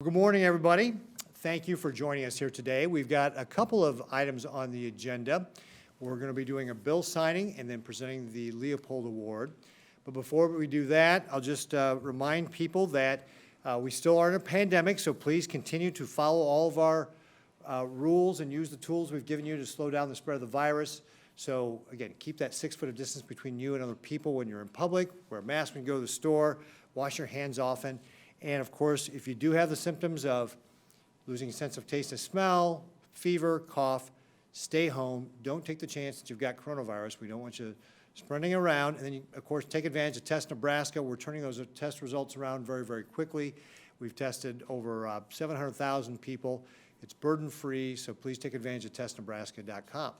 Good morning, everybody. Thank you for joining us here today. We've got a couple of items on the agenda. We're going to be doing a bill signing and then presenting the Leopold Award. But before we do that, I'll just remind people that we still are in a pandemic, so please continue to follow all of our rules and use the tools we've given you to slow down the spread of the virus. So again, keep that 6 foot of distance between you and other people when you're in public, wear a mask when you go to the store, wash your hands often. And of course, if you do have the symptoms of losing a sense of taste and smell, fever, cough, stay home. Don't take the chance that you've got coronavirus. We don't want you spreading around. And then, of course, take advantage of Test Nebraska. We're turning those test results around very, very quickly. We've tested over 700,000 people. It's burden-free, so please take advantage of testnebraska.com.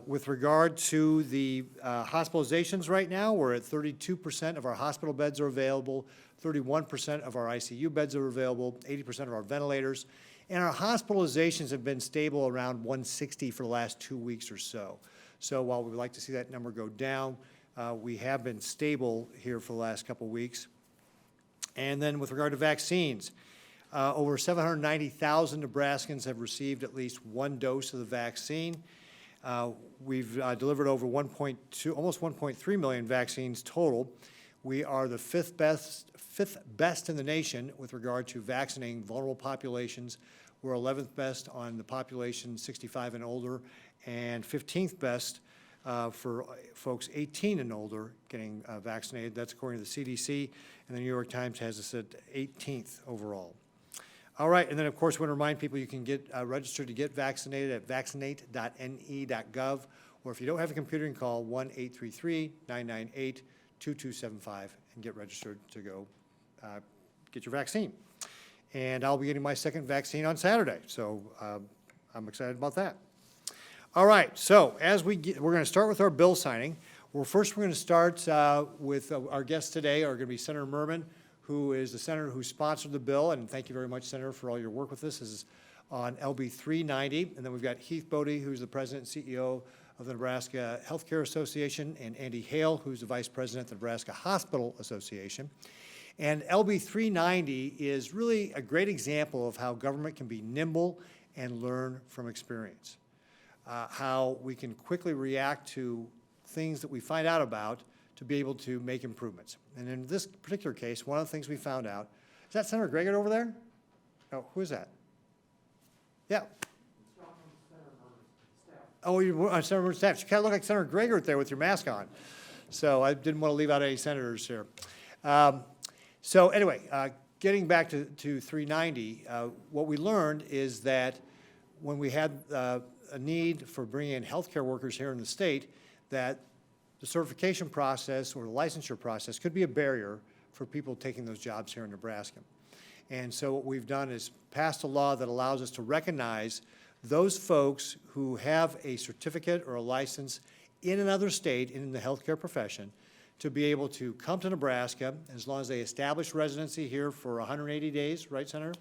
With regard to the hospitalizations right now, we're at 32% of our hospital beds are available, 31% of our ICU beds are available, 80% of our ventilators, and our hospitalizations have been stable around 160 for the last 2 weeks or so. So while we would like to see that number go down, we have been stable here for the last couple of weeks. And then with regard to vaccines, over 790,000 Nebraskans have received at least one dose of the vaccine. We've delivered over almost 1.3 million vaccines total. We are the fifth best in the nation with regard to vaccinating vulnerable populations. We're 11th best on the population 65 and older, and 15th best for folks 18 and older getting vaccinated. That's according to the CDC, and the New York Times has us at 18th overall. All right, and then of course, we want to remind people you can get registered to get vaccinated at vaccinate.ne.gov, or if you don't have a computer, you can call 1-833-998-2275 and get registered to go get your vaccine. And I'll be getting my second vaccine on Saturday, so I'm excited about that. All right, so as we're going to start with our bill signing. Well, first we're going to start with our guests today are going to be Senator Merman, who is the senator who sponsored the bill, and thank you very much, Senator, for all your work with this. This is on LB 390, and then we've got Heath Bodie, who's the president and CEO of the Nebraska Healthcare Association, and Andy Hale, who's the vice president of the Nebraska Hospital Association. And LB 390 is really a great example of how government can be nimble and learn from experience, how we can quickly react to things that we find out about to be able to make improvements. And in this particular case, one of the things we found out, is that Senator Greggert over there? Oh, who is that? Yeah. Oh, you're on Senator Merman's staff. You kind of look like Senator Greggert there with your mask on. So I didn't want to leave out any senators here. So anyway, getting back to 390, what we learned is that when we had a need for bringing in healthcare workers here in the state, that the certification process or the licensure process could be a barrier for people taking those jobs here in Nebraska. And so what we've done is passed a law that allows us to recognize those folks who have a certificate or a license in another state in the healthcare profession to be able to come to Nebraska as long as they establish residency here for 180 days, right, Senator?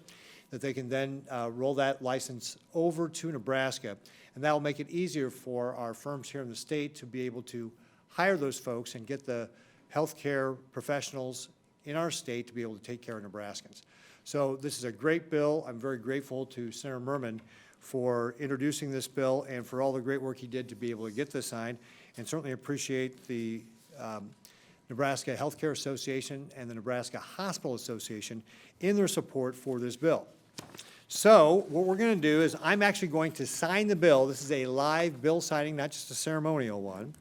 That they can then roll that license over to Nebraska. And that will make it easier for our firms here in the state to be able to hire those folks and get the healthcare professionals in our state to be able to take care of Nebraskans. So this is a great bill. I'm very grateful to Senator Merman for introducing this bill and for all the great work he did to be able to get this signed, and certainly appreciate the Nebraska Healthcare Association and the Nebraska Hospital Association in their support for this bill. So what we're going to do is I'm actually going to sign the bill. This is a live bill signing, not just a ceremonial one.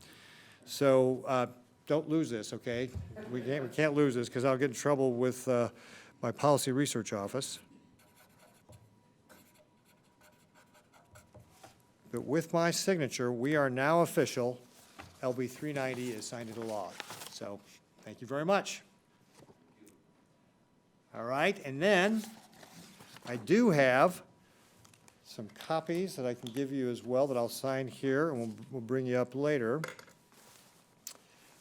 So don't lose this, okay? We can't lose this because I'll get in trouble with my policy research office. But with my signature, we are now official. LB 390 is signed into law. So thank you very much. All right, and then I do have some copies that I can give you as well that I'll sign here, and we'll bring you up later.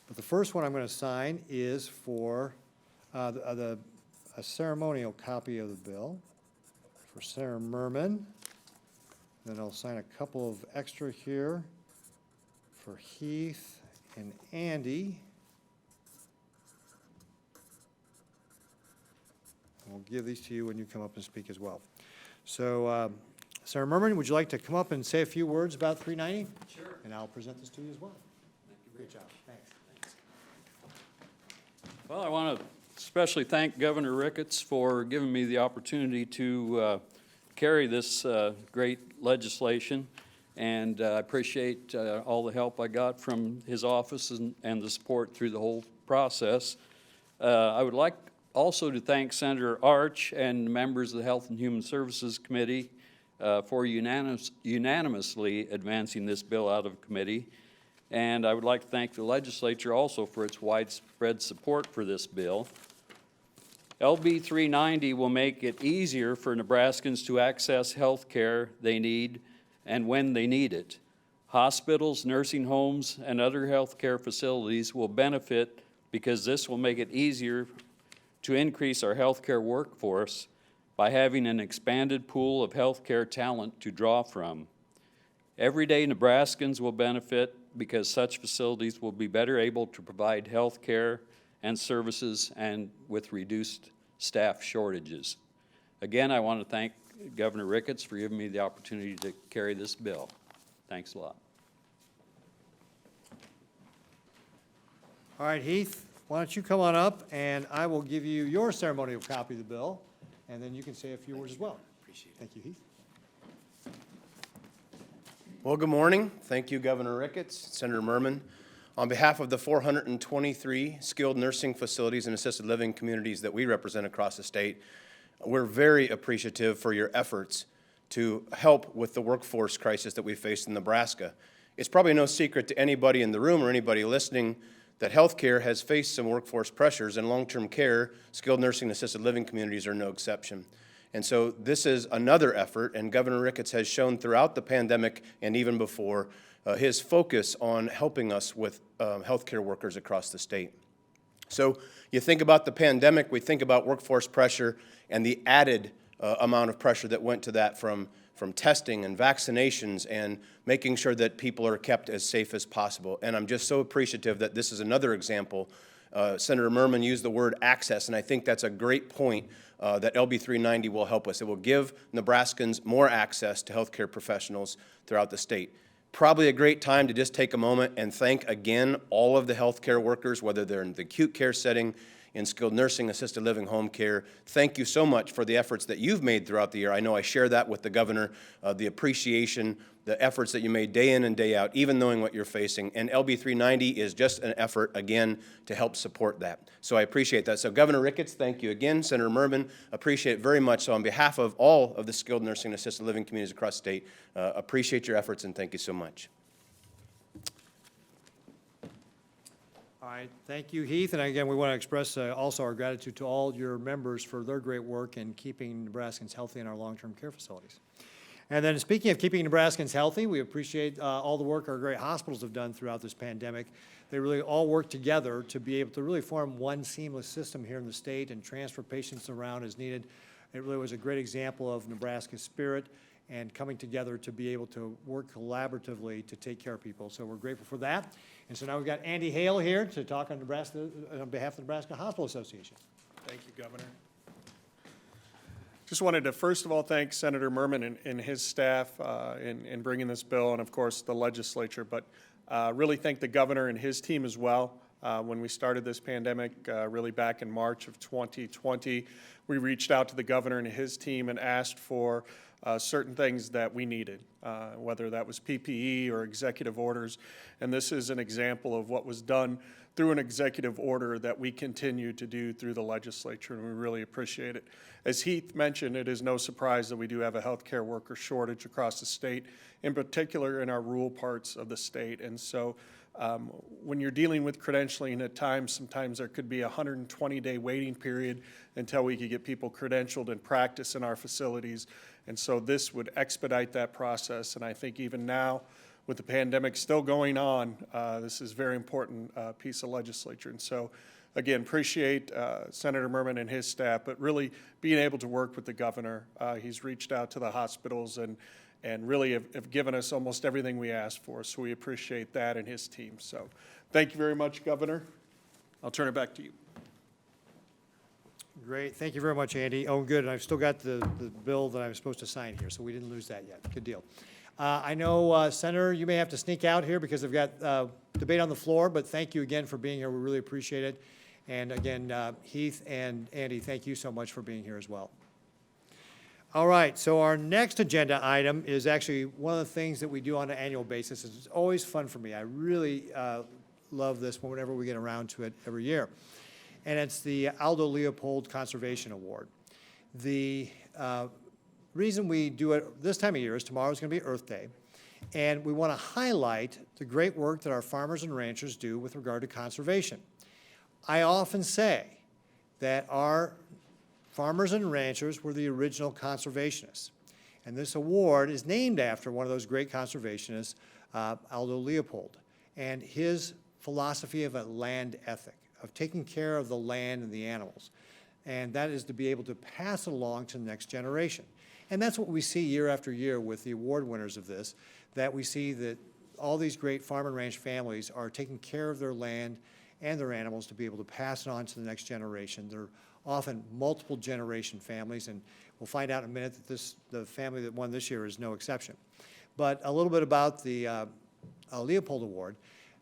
But the first one I'm going to sign is for a ceremonial copy of the bill for Senator Merman. Then I'll sign a couple of extra here for Heath and Andy. We'll give these to you when you come up and speak as well. So, Senator Merman, would you like to come up and say a few words about 390? Sure. And I'll present this to you as well. Thank you. Great job. Thanks. Well, I want to especially thank Governor Ricketts for giving me the opportunity to carry this great legislation. And I appreciate all the help I got from his office and the support through the whole process. I would like also to thank Senator Arch and members of the Health and Human Services Committee for unanimously advancing this bill out of committee. And I would like to thank the legislature also for its widespread support for this bill. LB 390 will make it easier for Nebraskans to access health care they need and when they need it. Hospitals, nursing homes, and other health care facilities will benefit because this will make it easier to increase our health care workforce by having an expanded pool of health care talent to draw from. Everyday Nebraskans will benefit because such facilities will be better able to provide health care and services and with reduced staff shortages. Again, I want to thank Governor Ricketts for giving me the opportunity to carry this bill. Thanks a lot. All right, Heath, why don't you come on up, and I will give you your ceremonial copy of the bill, and then you can say a few words as well. Appreciate it. Thank you, Heath. Well, good morning. Thank you, Governor Ricketts, Senator Merman. On behalf of the 423 skilled nursing facilities and assisted living communities that we represent across the state, we're very appreciative for your efforts to help with the workforce crisis that we face in Nebraska. It's probably no secret to anybody in the room or anybody listening that healthcare has faced some workforce pressures, and long-term care, skilled nursing and assisted living communities are no exception. And so this is another effort, and Governor Ricketts has shown throughout the pandemic and even before his focus on helping us with healthcare workers across the state. So you think about the pandemic, we think about workforce pressure and the added amount of pressure that went to that from testing and vaccinations and making sure that people are kept as safe as possible. And I'm just so appreciative that this is another example. Senator Merman used the word access, and I think that's a great point that LB 390 will help us. It will give Nebraskans more access to healthcare professionals throughout the state. Probably a great time to just take a moment and thank again all of the healthcare workers, whether they're in the acute care setting, in skilled nursing, assisted living, home care. Thank you so much for the efforts that you've made throughout the year. I know I share that with the governor, the appreciation, the efforts that you made day in and day out, even knowing what you're facing. And LB 390 is just an effort, again, to help support that. So I appreciate that. So Governor Ricketts, thank you again. Senator Merman, appreciate it very much. So on behalf of all of the skilled nursing and assisted living communities across the state, appreciate your efforts and thank you so much. All right, thank you, Heath. And again, we want to express also our gratitude to all your members for their great work in keeping Nebraskans healthy in our long-term care facilities. And then speaking of keeping Nebraskans healthy, we appreciate all the work our great hospitals have done throughout this pandemic. They really all work together to be able to really form one seamless system here in the state and transfer patients around as needed. It really was a great example of Nebraska's spirit and coming together to be able to work collaboratively to take care of people. So we're grateful for that. And so now we've got Andy Hale here to talk on behalf of the Nebraska Hospital Association. Thank you, Governor. Just wanted to first of all thank Senator Merman and his staff in bringing this bill, and of course the legislature, but really thank the governor and his team as well. When we started this pandemic, really back in March of 2020, we reached out to the governor and his team and asked for certain things that we needed, whether that was PPE or executive orders. And this is an example of what was done through an executive order that we continue to do through the legislature, and we really appreciate it. As Heath mentioned, it is no surprise that we do have a healthcare worker shortage across the state, in particular in our rural parts of the state. And so when you're dealing with credentialing at times, sometimes there could be a 120-day waiting period until we could get people credentialed and practice in our facilities. And so this would expedite that process. And I think even now, with the pandemic still going on, this is a very important piece of legislature. And so, again, appreciate Senator Merman and his staff, but really being able to work with the governor. He's reached out to the hospitals and really have given us almost everything we asked for. So we appreciate that and his team. So thank you very much, Governor. I'll turn it back to you. Great, thank you very much, Andy. Oh, good, and I've still got the bill that I was supposed to sign here, so we didn't lose that yet. Good deal. I know, Senator, you may have to sneak out here because I've got debate on the floor, but thank you again for being here. We really appreciate it. And again, Heath and Andy, thank you so much for being here as well. All right, so our next agenda item is actually one of the things that we do on an annual basis. It's always fun for me. I really love this whenever we get around to it every year. And it's the Aldo Leopold Conservation Award. The reason we do it this time of year is tomorrow is going to be Earth Day, and we want to highlight the great work that our farmers and ranchers do with regard to conservation. I often say that our farmers and ranchers were the original conservationists, and this award is named after one of those great conservationists, Aldo Leopold, and his philosophy of a land ethic, of taking care of the land and the animals. And that is to be able to pass it along to the next generation. And that's what we see year after year with the award winners of this, that we see that all these great farm and ranch families are taking care of their land and their animals to be able to pass it on to the next generation. They're often multiple generation families, and we'll find out in a minute that the family that won this year is no exception. But a little bit about the Leopold Award.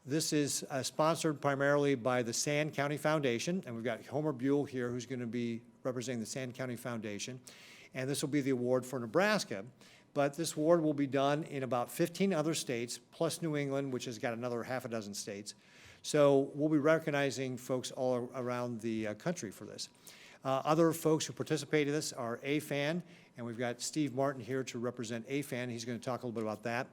This is sponsored primarily by the Sand County Foundation, and we've got Homer Buell here who's going to be representing the Sand County Foundation. And this will be the award for Nebraska, but this award will be done in about 15 other states, plus New England, which has got another half a dozen states. So we'll be recognizing folks all around the country for this. Other folks who participate in this are AFAN, and we've got Steve Martin here to represent AFAN. He's going to talk a little bit about that.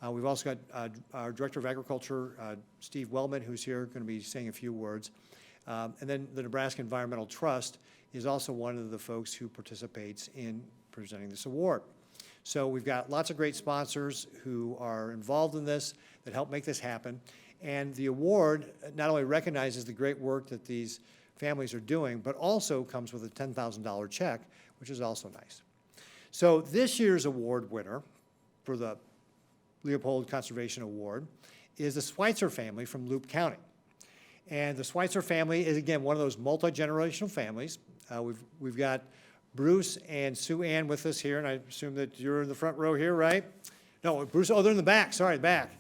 We've also got our Director of Agriculture, Steve Wellman, who's here, going to be saying a few words. And then the Nebraska Environmental Trust is also one of the folks who participates in presenting this award. So we've got lots of great sponsors who are involved in this that help make this happen. And the award not only recognizes the great work that these families are doing, but also comes with a $10,000 check, which is also nice. So this year's award winner for the Leopold Conservation Award is the Schweitzer family from Loup County. And the Schweitzer family is, again, one of those multi-generational families. We've got Bruce and Sue Ann with us here, and I assume that you're in the front row here, right? No, Bruce, oh, they're in the back, sorry, the back.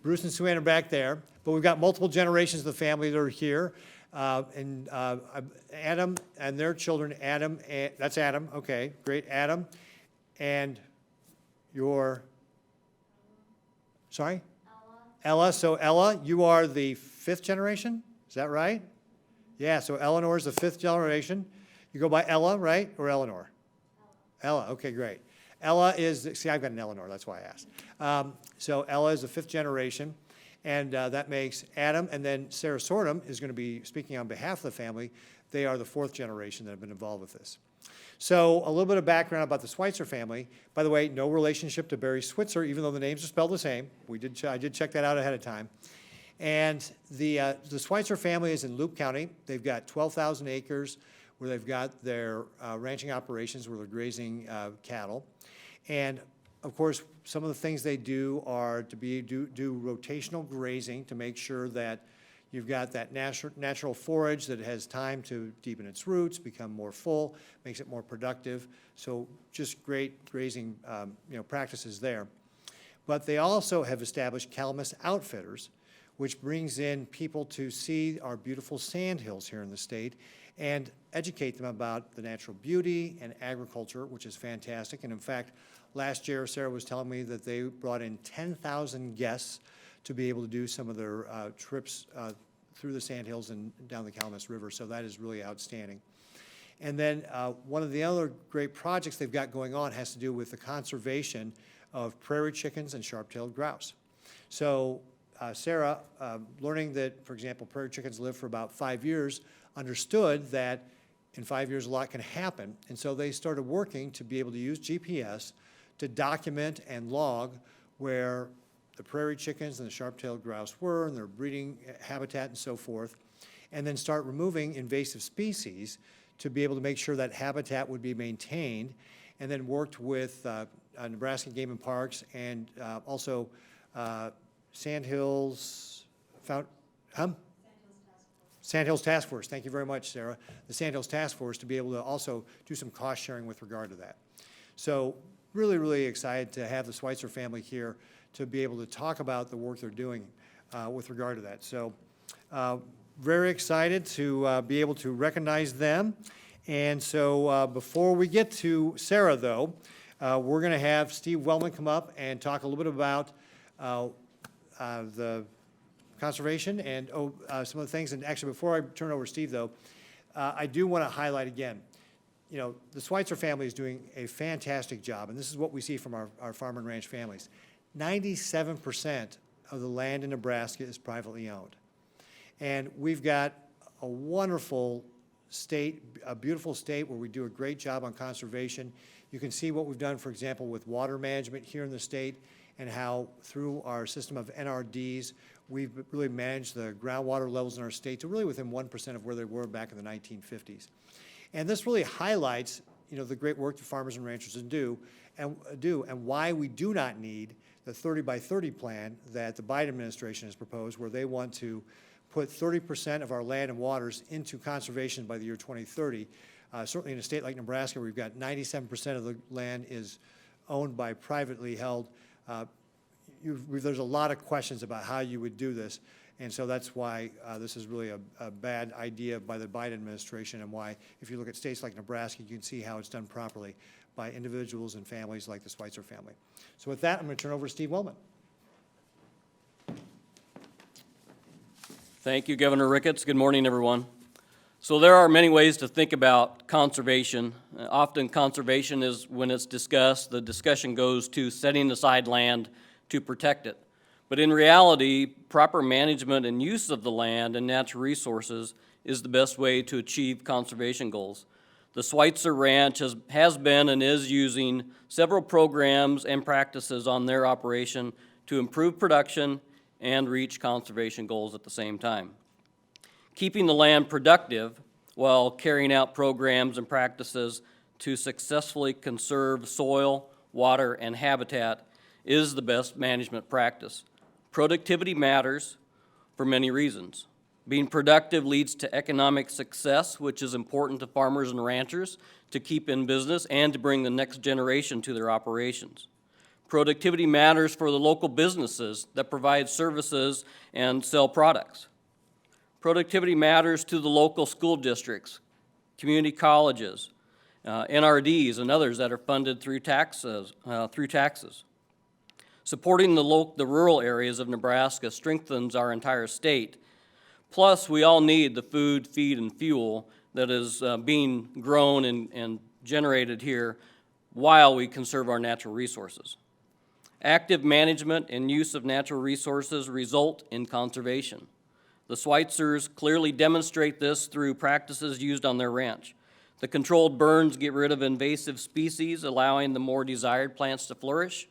Bruce and Sue Ann are back there, but we've got multiple generations of the family that are here. Adam and their children, Adam, and, that's Adam, okay, great, Adam, and your, sorry? Ella, so Ella, you are the 5th generation, is that right? Yeah, so Eleanor is the 5th generation. You go by Ella, right, or Eleanor? Ella, okay, great. Ella is, see, I've got an Eleanor, that's why I asked. So Ella is the 5th generation, and that makes Adam, and then Sarah Sortum is going to be speaking on behalf of the family. They are the 4th generation that have been involved with this. So a little bit of background about the Schweitzer family. By the way, no relationship to Barry Switzer, even though the names are spelled the same. I did check that out ahead of time. And the Schweitzer family is in Loup County. They've got 12,000 acres where they've got their ranching operations where they're grazing cattle. And of course, some of the things they do are to do rotational grazing to make sure that you've got that natural forage that has time to deepen its roots, become more full, makes it more productive. So just great grazing practices there. But they also have established Calamus Outfitters, which brings in people to see our beautiful sand hills here in the state and educate them about the natural beauty and agriculture, which is fantastic. And in fact, last year, Sarah was telling me that they brought in 10,000 guests to be able to do some of their trips through the sandhills and down the Calamus River. So that is really outstanding. And then one of the other great projects they've got going on has to do with the conservation of prairie chickens and sharp-tailed grouse. So Sarah, learning that, for example, prairie chickens live for about 5 years, understood that in 5 years a lot can happen. And so they started working to be able to use GPS to document and log where the prairie chickens and the sharp-tailed grouse were and their breeding habitat and so forth, and then start removing invasive species to be able to make sure that habitat would be maintained, and then worked with Nebraska Game and Parks and also Sandhills, Sandhills Task Force, thank you very much, Sarah. The Sandhills Task Force to be able to also do some cost sharing with regard to that. So really, really excited to have the Schweitzer family here to be able to talk about the work they're doing with regard to that. So very excited to be able to recognize them. And so before we get to Sarah, though, we're going to have Steve Wellman come up and talk a little bit about the conservation and some of the things. And actually, before I turn it over to Steve, though, I do want to highlight again, you know, the Schweitzer family is doing a fantastic job, and this is what we see from our farm and ranch families. 97% of the land in Nebraska is privately owned. And we've got a wonderful state, a beautiful state where we do a great job on conservation. You can see what we've done, for example, with water management here in the state and how through our system of NRDs, we've really managed the groundwater levels in our state to really within 1% of where they were back in the 1950s. And this really highlights, you know, the great work that farmers and ranchers do and why we do not need the 30 by 30 plan that the Biden administration has proposed, where they want to put 30% of our land and waters into conservation by the year 2030. Certainly in a state like Nebraska, where we've got 97% of the land is owned by privately held, there's a lot of questions about how you would do this. And so that's why this is really a bad idea by the Biden administration, and why, if you look at states like Nebraska, you can see how it's done properly by individuals and families like the Schweitzer family. So with that, I'm going to turn over to Steve Wellman. Thank you, Governor Ricketts. Good morning, everyone. So there are many ways to think about conservation. Often conservation is, when it's discussed, the discussion goes to setting aside land to protect it. But in reality, proper management and use of the land and natural resources is the best way to achieve conservation goals. The Schweitzer Ranch has been and is using several programs and practices on their operation to improve production and reach conservation goals at the same time. Keeping the land productive while carrying out programs and practices to successfully conserve soil, water, and habitat is the best management practice. Productivity matters for many reasons. Being productive leads to economic success, which is important to farmers and ranchers to keep in business and to bring the next generation to their operations. Productivity matters for the local businesses that provide services and sell products. Productivity matters to the local school districts, community colleges, NRDs, and others that are funded through taxes. Supporting the rural areas of Nebraska strengthens our entire state. Plus, we all need the food, feed, and fuel that is being grown and generated here while we conserve our natural resources. Active management and use of natural resources result in conservation. The Schweitzers clearly demonstrate this through practices used on their ranch. The controlled burns get rid of invasive species, allowing the more desired plants to flourish.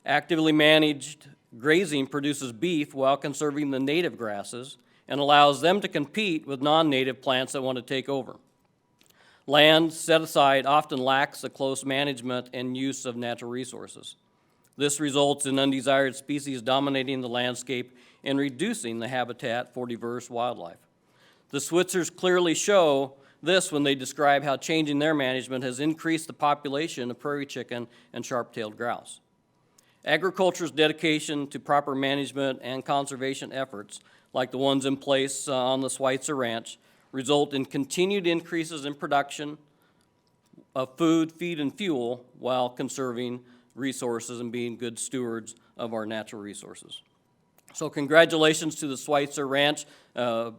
Actively managed grazing produces beef while conserving the native grasses and allows them to compete with non-native plants that want to take over. Land set aside often lacks a close management and use of natural resources. This results in undesired species dominating the landscape and reducing the habitat for diverse wildlife. The Schweitzers clearly show this when they describe how changing their management has increased the population of prairie chicken and sharp-tailed grouse. Agriculture's dedication to proper management and conservation efforts, like the ones in place on the Schweitzer Ranch, result in continued increases in production of food, feed, and fuel while conserving resources and being good stewards of our natural resources. So congratulations to the Schweitzer Ranch.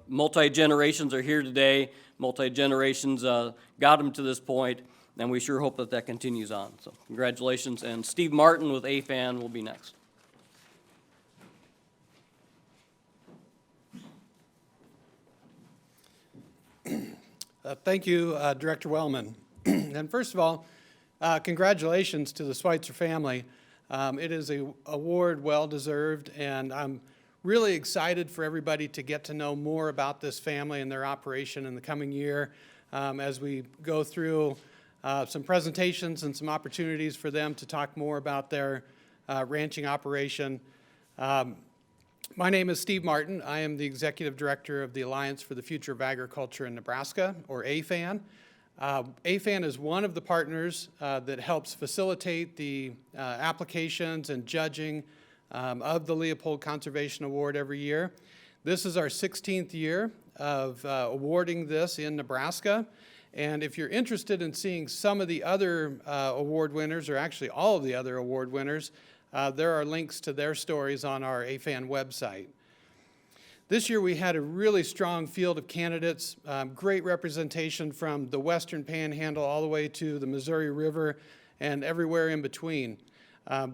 Multi-generations are here today. Multi-generations got them to this point, and we sure hope that that continues on. So congratulations, and Steve Martin with AFAN will be next. Thank you, Director Wellman. And first of all, congratulations to the Schweitzer family. It is an award well-deserved, and I'm really excited for everybody to get to know more about this family and their operation in the coming year as we go through some presentations and some opportunities for them to talk more about their ranching operation. My name is Steve Martin. I am the Executive Director of the Alliance for the Future of Agriculture in Nebraska, or AFAN. AFAN is one of the partners that helps facilitate the applications and judging of the Leopold Conservation Award every year. This is our 16th year of awarding this in Nebraska. And if you're interested in seeing some of the other award winners, or actually all of the other award winners, there are links to their stories on our AFAN website. This year we had a really strong field of candidates, great representation from the Western Panhandle all the way to the Missouri River and everywhere in between.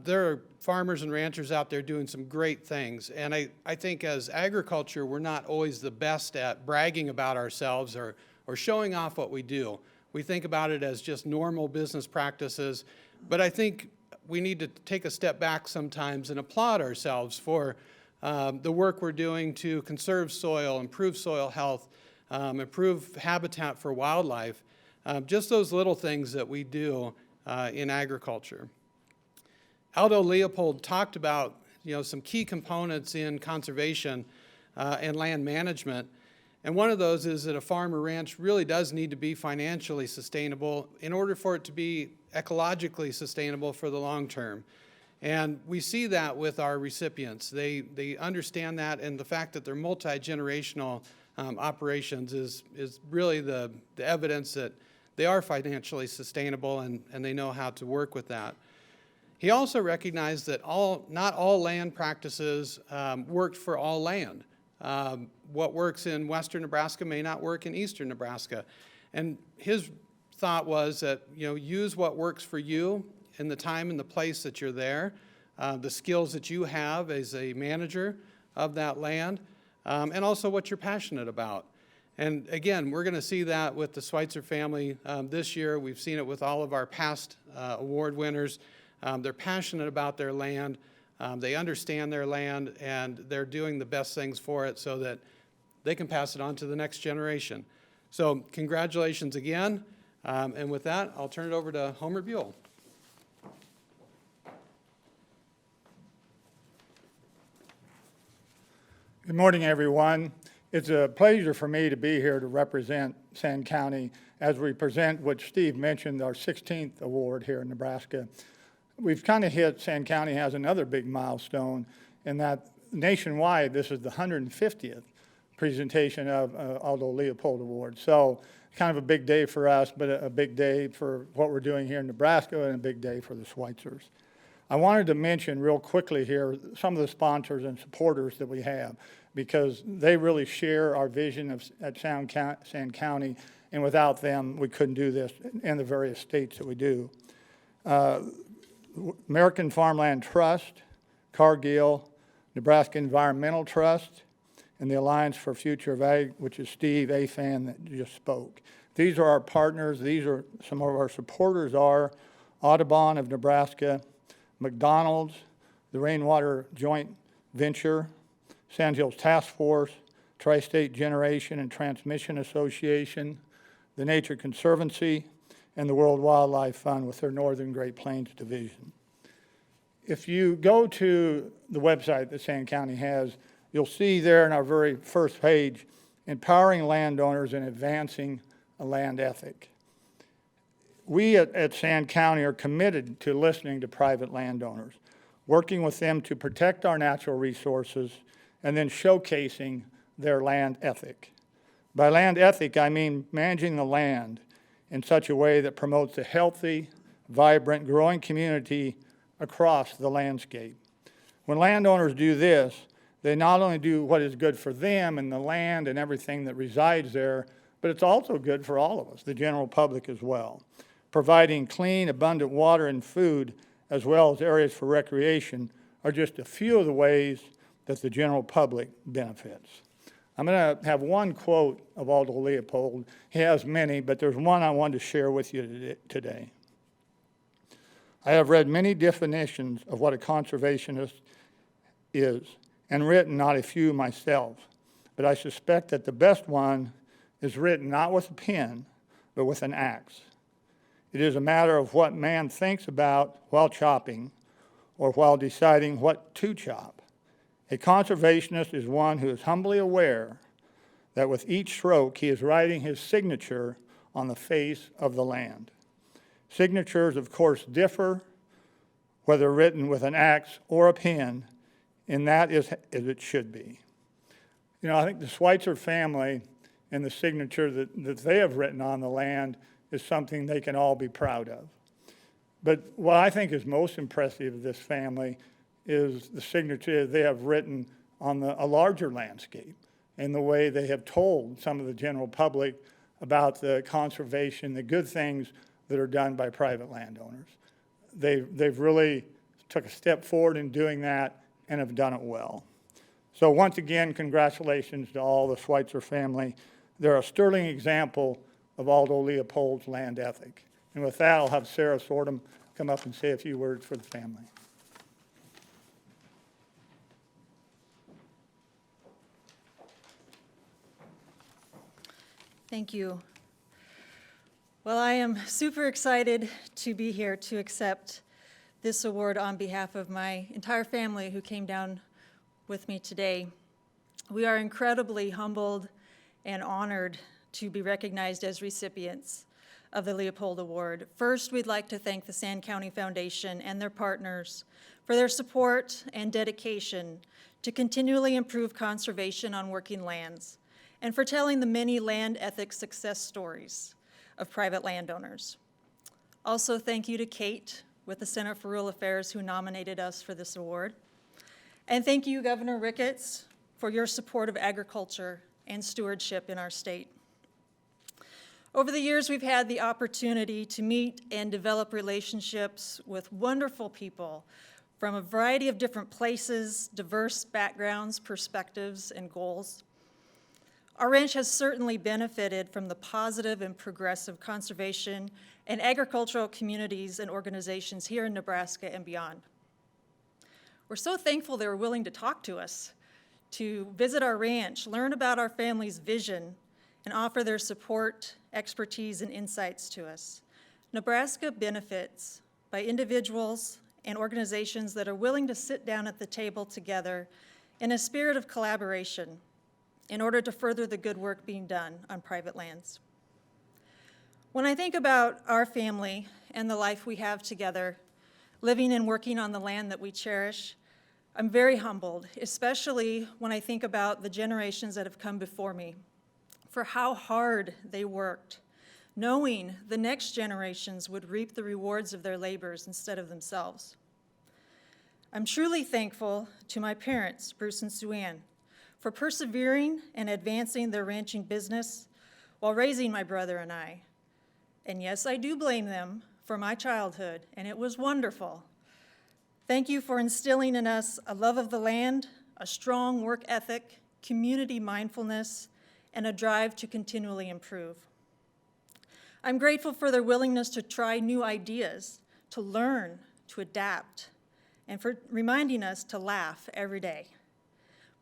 There are farmers and ranchers out there doing some great things, and I think as agriculture, we're not always the best at bragging about ourselves or showing off what we do. We think about it as just normal business practices, but I think we need to take a step back sometimes and applaud ourselves for the work we're doing to conserve soil, improve soil health, improve habitat for wildlife, just those little things that we do in agriculture. Aldo Leopold talked about some key components in conservation and land management, and one of those is that a farm or ranch really does need to be financially sustainable in order for it to be ecologically sustainable for the long term. And we see that with our recipients. They understand that, and the fact that they're multi-generational operations is really the evidence that they are financially sustainable and they know how to work with that. He also recognized that not all land practices worked for all land. What works in western Nebraska may not work in eastern Nebraska. And his thought was that, use what works for you in the time and the place that you're there, the skills that you have as a manager of that land, and also what you're passionate about. And again, we're going to see that with the Schweitzer family this year. We've seen it with all of our past award winners. They're passionate about their land, they understand their land, and they're doing the best things for it so that they can pass it on to the next generation. So congratulations again, and with that, I'll turn it over to Homer Buell. Good morning, everyone. It's a pleasure for me to be here to represent Sand County as we present what Steve mentioned, our 16th award here in Nebraska. We've kind of hit, Sand County has another big milestone in that nationwide, this is the 150th presentation of Aldo Leopold Award. So kind of a big day for us, but a big day for what we're doing here in Nebraska and a big day for the Schweitzers. I wanted to mention real quickly here some of the sponsors and supporters that we have because they really share our vision at Sand County, and without them, we couldn't do this in the various states that we do. American Farmland Trust, Cargill, Nebraska Environmental Trust, and the Alliance for Future of Ag, which is Steve AFAN that just spoke. These are our partners. These are some of our supporters are Audubon of Nebraska, McDonald's, the Rainwater Joint Venture, Sand Hills Task Force, Tri-State Generation and Transmission Association, the Nature Conservancy, and the World Wildlife Fund with their Northern Great Plains Division. If you go to the website that Sand County has, you'll see there in our very first page, empowering landowners and advancing a land ethic. We at Sand County are committed to listening to private landowners, working with them to protect our natural resources, and then showcasing their land ethic. By land ethic, I mean managing the land in such a way that promotes a healthy, vibrant, growing community across the landscape. When landowners do this, they not only do what is good for them and the land and everything that resides there, but it's also good for all of us, the general public as well. Providing clean, abundant water and food, as well as areas for recreation, are just a few of the ways that the general public benefits. I'm going to have one quote of Aldo Leopold. He has many, but there's one I wanted to share with you today. I have read many definitions of what a conservationist is, and written not a few myself, but I suspect that the best one is written not with a pen, but with an axe. It is a matter of what man thinks about while chopping, or while deciding what to chop. A conservationist is one who is humbly aware that with each stroke he is writing his signature on the face of the land. Signatures, of course, differ, whether written with an axe or a pen, and that is as it should be. You know, I think the Schweitzer family and the signature that they have written on the land is something they can all be proud of. But what I think is most impressive of this family is the signature they have written on a larger landscape and the way they have told some of the general public about the conservation, the good things that are done by private landowners. They've really took a step forward in doing that and have done it well. So once again, congratulations to all the Schweitzer family. They're a sterling example of Aldo Leopold's land ethic. And with that, I'll have Sarah Sortum come up and say a few words for the family. Thank you. Well, I am super excited to be here to accept this award on behalf of my entire family who came down with me today. We are incredibly humbled and honored to be recognized as recipients of the Leopold Award. First, we'd like to thank the Sand County Foundation and their partners for their support and dedication to continually improve conservation on working lands, and for telling the many land ethics success stories of private landowners. Also, thank you to Kate with the Center for Rural Affairs who nominated us for this award. And thank you, Governor Ricketts, for your support of agriculture and stewardship in our state. Over the years, we've had the opportunity to meet and develop relationships with wonderful people from a variety of different places, diverse backgrounds, perspectives, and goals. Our ranch has certainly benefited from the positive and progressive conservation and agricultural communities and organizations here in Nebraska and beyond. We're so thankful they were willing to talk to us, to visit our ranch, learn about our family's vision, and offer their support, expertise, and insights to us. Nebraska benefits by individuals and organizations that are willing to sit down at the table together in a spirit of collaboration in order to further the good work being done on private lands. When I think about our family and the life we have together, living and working on the land that we cherish, I'm very humbled, especially when I think about the generations that have come before me, for how hard they worked, knowing the next generations would reap the rewards of their labors instead of themselves. I'm truly thankful to my parents, Bruce and Sue Ann, for persevering and advancing their ranching business while raising my brother and I. And yes, I do blame them for my childhood, and it was wonderful. Thank you for instilling in us a love of the land, a strong work ethic, community mindfulness, and a drive to continually improve. I'm grateful for their willingness to try new ideas, to learn, to adapt, and for reminding us to laugh every day.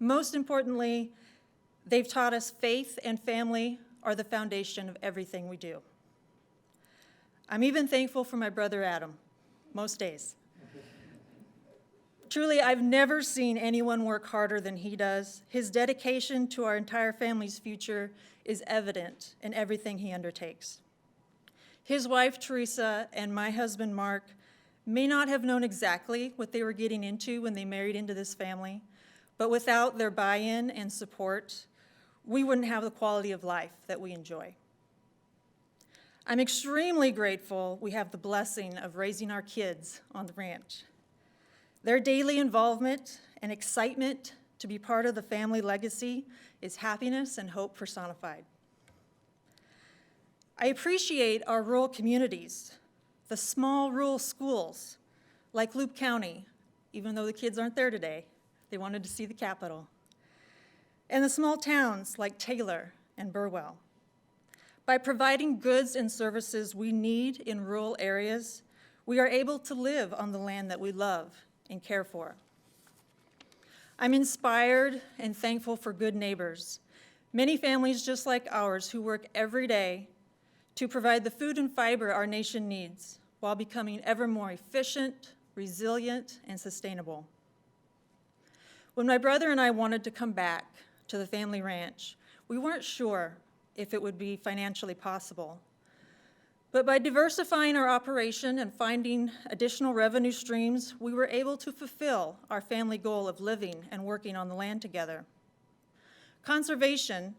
Most importantly, they've taught us faith and family are the foundation of everything we do. I'm even thankful for my brother Adam, most days. Truly, I've never seen anyone work harder than he does. His dedication to our entire family's future is evident in everything he undertakes. His wife, Teresa, and my husband, Mark, may not have known exactly what they were getting into when they married into this family, but without their buy-in and support, we wouldn't have the quality of life that we enjoy. I'm extremely grateful we have the blessing of raising our kids on the ranch. Their daily involvement and excitement to be part of the family legacy is happiness and hope personified. I appreciate our rural communities, the small rural schools like Loup County, even though the kids aren't there today. They wanted to see the Capitol. And the small towns like Taylor and Burwell. By providing goods and services we need in rural areas, we are able to live on the land that we love and care for. I'm inspired and thankful for good neighbors, many families just like ours who work every day to provide the food and fiber our nation needs while becoming ever more efficient, resilient, and sustainable. When my brother and I wanted to come back to the family ranch, we weren't sure if it would be financially possible. But by diversifying our operation and finding additional revenue streams, we were able to fulfill our family goal of living and working on the land together. Conservation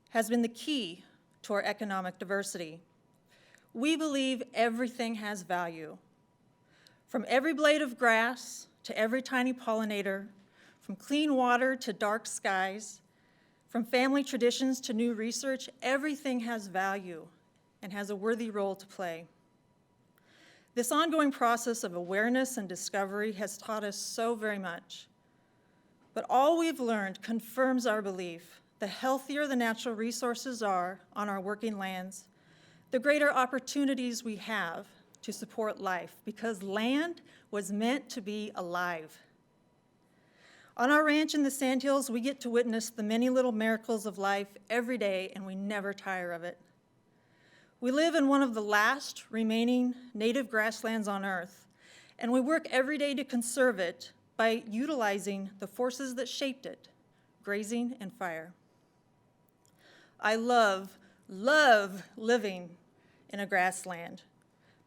has been the key to our economic diversity. We believe everything has value. From every blade of grass to every tiny pollinator, from clean water to dark skies, from family traditions to new research, everything has value and has a worthy role to play. This ongoing process of awareness and discovery has taught us so very much. But all we've learned confirms our belief: the healthier the natural resources are on our working lands, the greater opportunities we have to support life, because land was meant to be alive. On our ranch in the Sandhills, we get to witness the many little miracles of life every day, and we never tire of it. We live in one of the last remaining native grasslands on Earth, and we work every day to conserve it by utilizing the forces that shaped it: grazing and fire. I love living in a grassland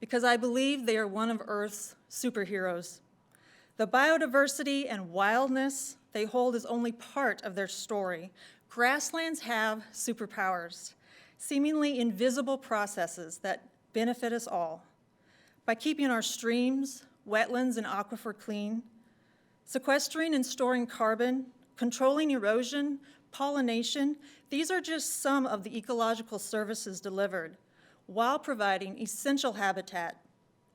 because I believe they are one of Earth's superheroes. The biodiversity and wildness they hold is only part of their story. Grasslands have superpowers, seemingly invisible processes that benefit us all. By keeping our streams, wetlands, and aquifer clean, sequestering and storing carbon, controlling erosion, pollination, these are just some of the ecological services delivered while providing essential habitat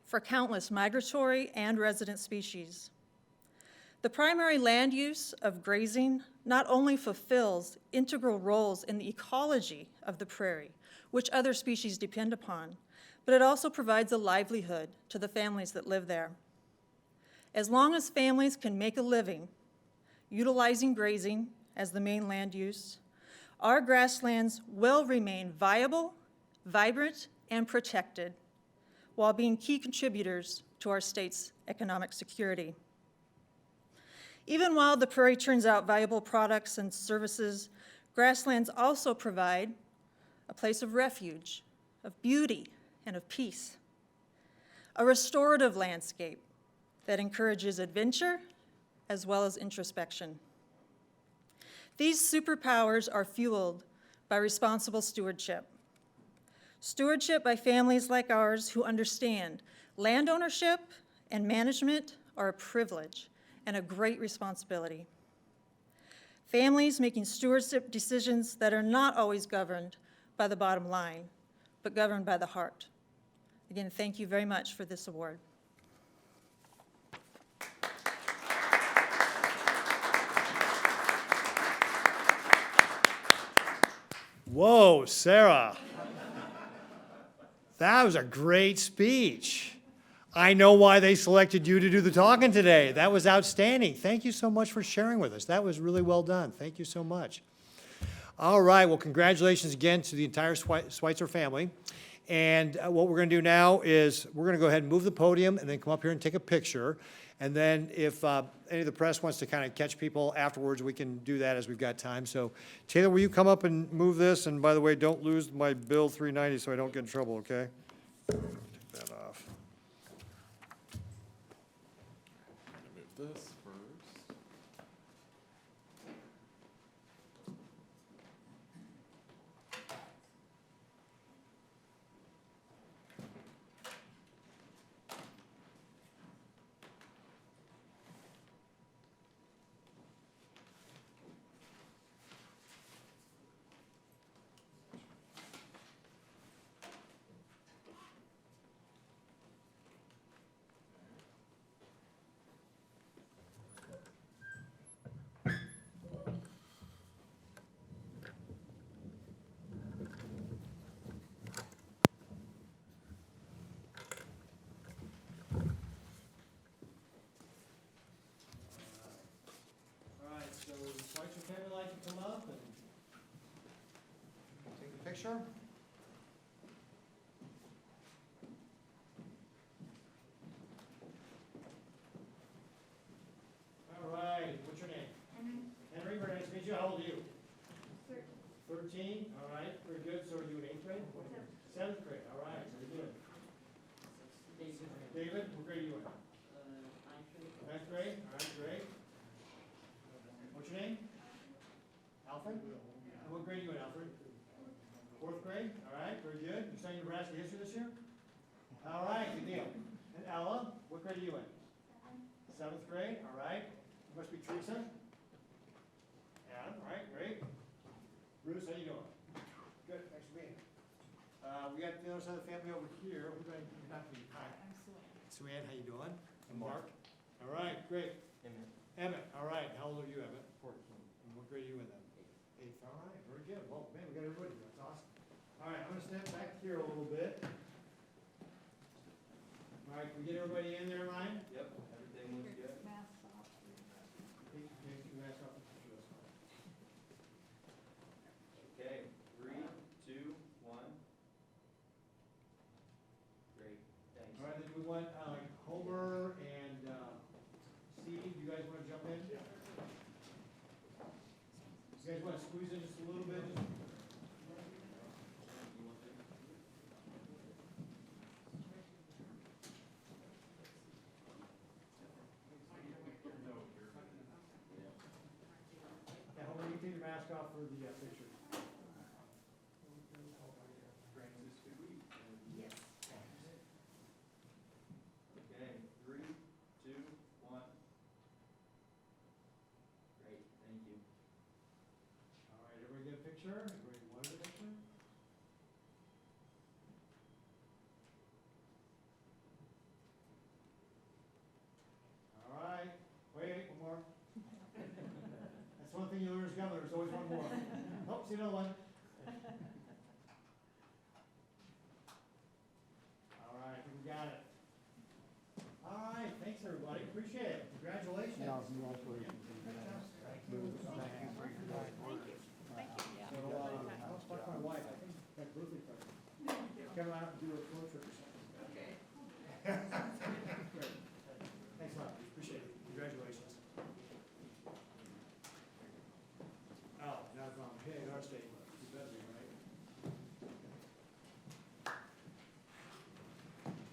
for countless migratory and resident species. The primary land use of grazing not only fulfills integral roles in the ecology of the prairie, which other species depend upon, but it also provides a livelihood to the families that live there. As long as families can make a living utilizing grazing as the main land use, our grasslands will remain viable, vibrant, and protected, while being key contributors to our state's economic security. Even while the prairie turns out valuable products and services, grasslands also provide a place of refuge, of beauty, and of peace. A restorative landscape that encourages adventure as well as introspection. These superpowers are fueled by responsible stewardship. Stewardship by families like ours who understand land ownership and management are a privilege and a great responsibility. Families making stewardship decisions that are not always governed by the bottom line, but governed by the heart. Again, thank you very much for this award. Whoa, Sarah. That was a great speech. I know why they selected you to do the talking today. That was outstanding. Thank you so much for sharing with us. That was really well done. Thank you so much. All right, well, congratulations again to the entire Schweitzer family. And what we're going to do now is we're going to go ahead and move the podium and then come up here and take a picture. And then if any of the press wants to kind of catch people afterwards, we can do that as we've got time. So Taylor, will you come up and move this? And by the way, don't lose my bill 390 so I don't get in trouble, okay? Take that off. Move this first. All right, so the Schweitzer family like to come up and take the picture. All right, what's your name? 14, all right, very good. So are you in 8th grade? 7th grade, all right, very good. David, what grade are you in? 9th grade, all right, great. What's your name? Alfred? And what grade are you in, Alfred? 4th grade, all right, very good. You studying Nebraska history this year? All right, good deal. And Ella, what grade are you in? 7th grade, all right. You must be Teresa. Adam, all right, great. Bruce, how you doing? Good, thanks for being here. We got the other side of the family over here. We're going to, not me, hi. I'm Suanne, how you doing? And Mark. All right, great. Emmett, all right. How old are you, Emmett? 14. And what grade are you in then? 8th, all right, very good. Well, man, we got everybody here. That's awesome. All right, I'm going to step back here a little bit. All right, can we get everybody in there in line? Yep, everything looks good. Take your mask off. Okay, 3, 2, 1. Great, thanks. All right, then we want Homer and Steve, you guys want to jump in? Yeah. You guys want to squeeze in just a little bit? Yeah, Homer, you can take your mask off for the picture. Okay, 3, 2, 1. Great, thank you. All right, everybody get a picture? Everybody wanted a picture? All right, wait, one more. That's one thing you learn as governor, there's always one more. Oh, see another one. All right, I think we got it. All right, thanks everybody, appreciate it, congratulations. Congratulations. Thank you for your